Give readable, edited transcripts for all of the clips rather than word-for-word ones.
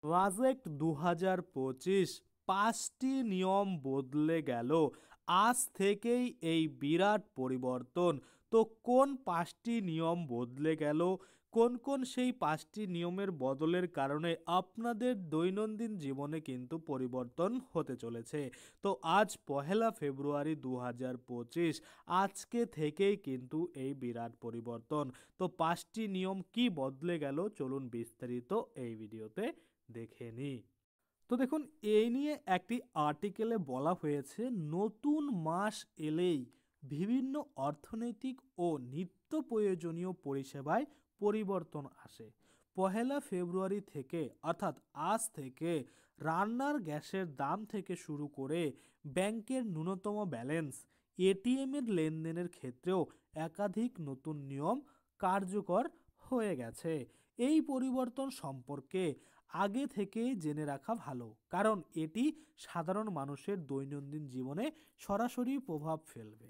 Project ২০২৫ ৫টি নিয়ম বদলে গেল। আজ থেকেই এই বিরাট পরিবর্তন। তো কোন ৫টি নিয়ম বদলে গেল, কোন কোন সেই ৫টি নিয়মের বদলের কারণে আপনাদের দৈনন্দিন জীবনে কিন্তু পরিবর্তন হতে চলেছে। তো আজ ১লা ফেব্রুয়ারি ২০২৫, আজকে থেকেই কিন্তু এই বিরাট পরিবর্তন। তো ৫টি নিয়ম কি বদলে গেল, চলুন বিস্তারিত এই ভিডিওতে দেখে নিই। তো দেখুন, এই নিয়ে একটি আর্টিকেলে বলা হয়েছে, নতুন মাস এলেই বিভিন্ন অর্থনৈতিক ও নিত্য প্রয়োজনীয় পরিষেবায় পরিবর্তন আসে। ১লা ফেব্রুয়ারি থেকে অর্থাৎ আজ থেকে রান্নার গ্যাসের দাম থেকে শুরু করে ব্যাংকের ন্যূনতম ব্যালেন্স, এটিএম এর লেনদেনের ক্ষেত্রেও একাধিক নতুন নিয়ম কার্যকর হয়ে গেছে। এই পরিবর্তন সম্পর্কে আগে থেকেই জেনে রাখা ভালো, কারণ এটি সাধারণ মানুষের দৈনন্দিন জীবনে সরাসরি প্রভাব ফেলবে।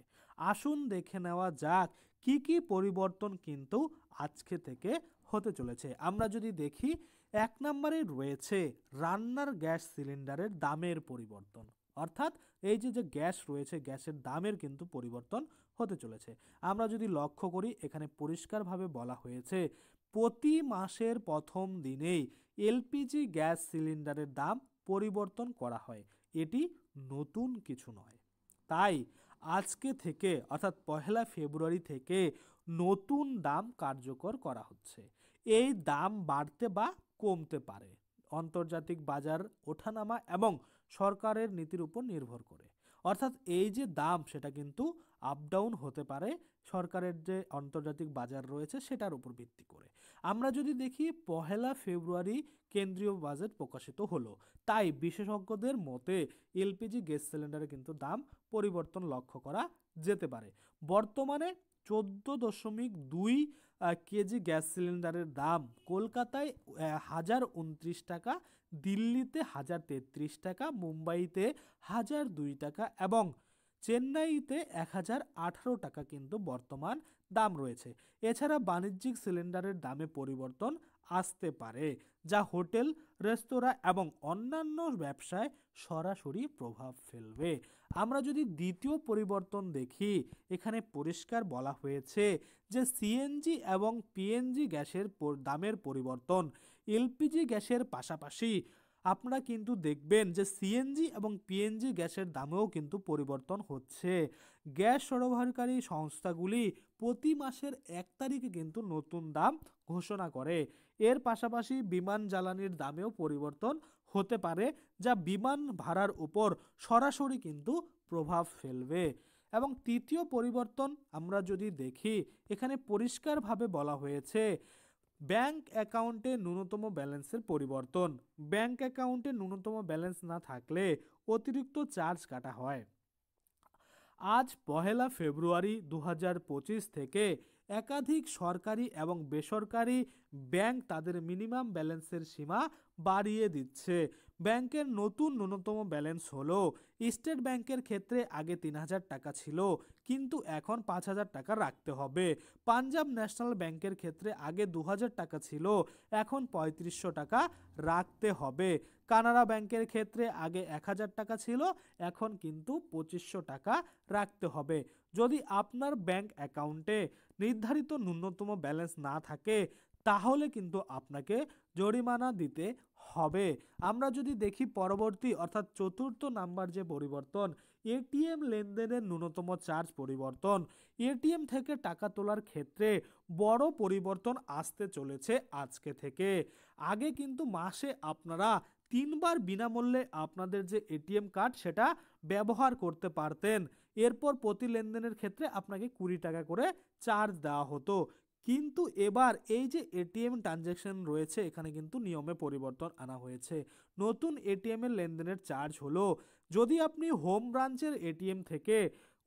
আসুন দেখে নেওয়া যাক কি কি পরিবর্তন কিন্তু আজকে থেকে হতে চলেছে। আমরা যদি দেখি, ১ নম্বরে রয়েছে রান্নার গ্যাস সিলিন্ডারের দামের পরিবর্তন। অর্থাৎ এই যে গ্যাস রয়েছে, গ্যাসের দামের কিন্তু পরিবর্তন হতে চলেছে। আমরা যদি লক্ষ্য করি, এখানে পরিষ্কারভাবে বলা হয়েছে, প্রতি মাসের প্রথম দিনেই এলপিজি গ্যাস সিলিন্ডারের দাম পরিবর্তন করা হয়। এটি নতুন কিছু নয়। তাই আজকে থেকে অর্থাৎ ১লা ফেব্রুয়ারি থেকে নতুন দাম কার্যকর করা হচ্ছে। এই দাম বাড়তে বা কমতে পারে আন্তর্জাতিক বাজার ওঠানামা এবং সরকারের নীতির উপর নির্ভর করে। অর্থাৎ এই যে দাম, সেটা কিন্তু আপ ডাউন হতে পারে সরকারের যে আন্তর্জাতিক বাজার রয়েছে সেটার উপর ভিত্তি করে। আমরা যদি দেখি, ১লা ফেব্রুয়ারি কেন্দ্রীয় বাজেট প্রকাশিত হলো, তাই বিশেষজ্ঞদের মতে এলপিজি গ্যাস সিলিন্ডারে কিন্তু দাম পরিবর্তন লক্ষ্য করা যেতে পারে। বর্তমানে ১৪.২ কেজি গ্যাস সিলিন্ডারের দাম কলকাতায় ১,০২৯ টাকা, দিল্লিতে ১,০৩৩ টাকা, মুম্বাইতে ১,০০২ টাকা এবং চেন্নাইতে ১,০১৮ টাকা কিন্তু বর্তমান দাম রয়েছে। এছাড়া বাণিজ্যিক সিলিন্ডারের দামে পরিবর্তন আসতে পারে, যা হোটেল, রেস্তোরাঁ এবং অন্যান্য ব্যবসায় সরাসরি প্রভাব ফেলবে। আমরা যদি দ্বিতীয় পরিবর্তন দেখি, এখানে পরিষ্কার বলা হয়েছে যে সিএনজি এবং পিএনজি গ্যাসের দামের পরিবর্তন। এলপিজি গ্যাসের পাশাপাশি আপনারা কিন্তু দেখবেন যে সিএনজি এবং পিএনজি গ্যাসের দামেও কিন্তু পরিবর্তন হচ্ছে। গ্যাস সরবরাহকারী সংস্থাগুলি প্রতি মাসের ১ তারিখে কিন্তু নতুন দাম ঘোষণা করে। এর পাশাপাশি বিমান জ্বালানির দামেও পরিবর্তন হতে পারে, যা বিমান ভাড়ার উপর সরাসরি কিন্তু প্রভাব ফেলবে। এবং তৃতীয় পরিবর্তন আমরা যদি দেখি, এখানে পরিষ্কারভাবে বলা হয়েছে ব্যাংক অ্যাকাউন্টে ন্যূনতম ব্যালেন্সের পরিবর্তন। ব্যাংক অ্যাকাউন্টে ন্যূনতম ব্যালেন্স না থাকলে অতিরিক্ত চার্জ কাটা হয়। আজ ১লা ফেব্রুয়ারি ২০২৫ থেকে একাধিক সরকারি এবং বেসরকারি ব্যাংক তাদের মিনিমাম ব্যালেন্সের সীমা বাড়িয়ে দিচ্ছে। ব্যাংকের নতুন ন্যূনতম ব্যালেন্স হলো, স্টেট ব্যাংকের ক্ষেত্রে আগে ৩,০০০ টাকা ছিল, কিন্তু এখন ৫,০০০ টাকা রাখতে হবে। পাঞ্জাব ন্যাশনাল ব্যাংকের ক্ষেত্রে আগে ২,০০০ টাকা ছিল, এখন ৩৫০০ টাকা রাখতে হবে। কানাড়া ব্যাংকের ক্ষেত্রে আগে ১,০০০ টাকা ছিল, এখন কিন্তু ২৫০০ টাকা রাখতে হবে। যদি আপনার ব্যাংক অ্যাকাউন্টে নির্ধারিত ন্যূনতম ব্যালেন্স না থাকে, তাহলে কিন্তু আপনাকে জরিমানা দিতে হবে। আমরা যদি দেখি পরবর্তী অর্থাৎ চতুর্থ নাম্বার যে পরিবর্তন, এটিএম লেনদেনের ন্যূনতম চার্জ পরিবর্তন। এটিএম থেকে টাকা তোলার ক্ষেত্রে বড় পরিবর্তন আসতে চলেছে আজকে থেকে। আগে কিন্তু মাসে আপনারা ৩ বার বিনামূল্যে আপনাদের যে এটিএম কার্ড সেটা ব্যবহার করতে পারতেন। এরপর প্রতি লেনদেনের ক্ষেত্রে আপনাকে ২০ টাকা করে চার্জ দেওয়া হতো। কিন্তু এবার এই যে এটিএম ট্রানজ্যাকশন রয়েছে, এখানে কিন্তু নিয়মে পরিবর্তন আনা হয়েছে। নতুন এটিএম এর লেনদেনের চার্জ হলো, যদি আপনি হোম ব্রাঞ্চের এটিএম থেকে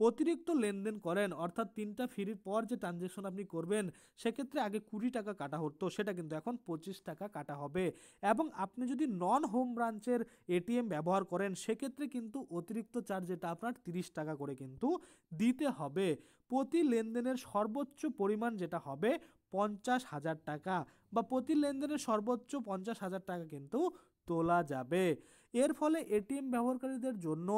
অতিরিক্ত লেনদেন করেন, অর্থাৎ ৩টা ফ্রির পর যে ট্রানজ্যাকশন আপনি করবেন, সেক্ষেত্রে আগে ২০ টাকা কাটা হতো, সেটা কিন্তু এখন ২৫ টাকা কাটা হবে। এবং আপনি যদি নন হোম ব্রাঞ্চের এটিএম ব্যবহার করেন, সেক্ষেত্রে কিন্তু অতিরিক্ত চার্জ যেটা আপনার ৩০ টাকা করে কিন্তু দিতে হবে। প্রতি লেনদেনের সর্বোচ্চ পরিমাণ যেটা হবে ৫০,০০০ টাকা, বা প্রতি লেনদেনে সর্বোচ্চ 50,000 টাকা কিন্তু তোলা যাবে। এর ফলে এটিএম ব্যবহারকারীদের জন্য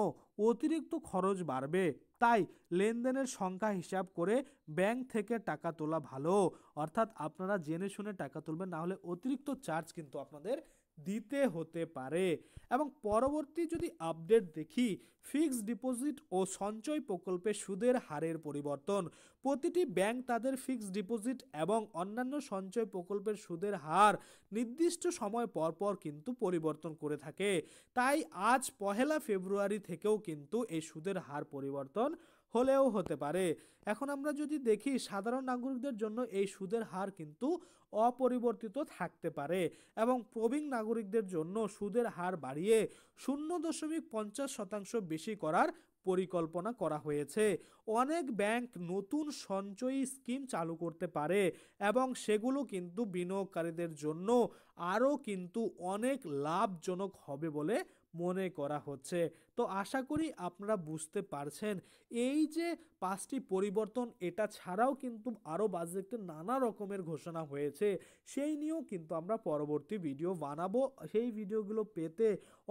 অতিরিক্ত খরচ বাড়বে। তাই লেনদেনের সংখ্যা হিসাব করে ব্যাংক থেকে টাকা তোলা ভালো। অর্থাৎ আপনারা জেনে শুনে টাকা তুলবেন, না হলে অতিরিক্ত চার্জ কিন্তু আপনাদের দিতে হতে পারে। এবং পরবর্তী যদি আপডেট দেখি, ফিক্সড ডিপোজিট ও সঞ্চয় প্রকল্পে সুদের হারের পরিবর্তন। প্রতিটি ব্যাংক তাদের ফিক্সড ডিপোজিট এবং অন্যান্য সঞ্চয় প্রকল্পের সুদের হার নির্দিষ্ট সময় পর পর কিন্তু পরিবর্তন করে থাকে। তাই আজ 1 ফেব্রুয়ারি থেকেও কিন্তু এই সুদের হার পরিবর্তন হলেও হতে পারে। এখন আমরা যদি দেখি সাধারণ নাগরিকদের জন্য এই সুদের হার কিন্তু অপরিবর্তিত থাকতে পারে এবং প্রবীণ নাগরিকদের জন্য সুদের হার বাড়িয়ে 0.50% বেশি করার পরিকল্পনা করা হয়েছে। অনেক ব্যাংক নতুন সঞ্চয়ী স্কিম চালু করতে পারে এবং সেগুলো কিন্তু বিনিয়োগকারীদের জন্য আরও কিন্তু অনেক লাভজনক হবে বলে মনে করা হচ্ছে। তো আশা করি আপনারা বুঝতে পারছেন এই যে 5টি পরিবর্তন, এটা ছাড়াও কিন্তু আরও বাজেটে নানা রকমের ঘোষণা হয়েছে, সেই নিয়েও কিন্তু আমরা পরবর্তী ভিডিও বানাবো। সেই ভিডিওগুলো পেতে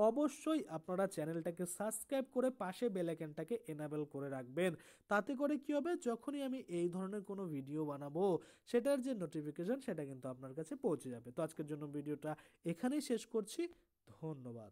অবশ্যই আপনারা চ্যানেলটাকে সাবস্ক্রাইব করে পাশে বেল আইকনটাকে এনেবল করে রাখবেন। তাতে করে কি হবে, যখনই আমি এই ধরনের কোনো ভিডিও বানাবো সেটার যে নোটিফিকেশন সেটা কিন্তু আপনার কাছে পৌঁছে যাবে। তো আজকের জন্য ভিডিওটা এখানেই শেষ করছি। ধন্যবাদ।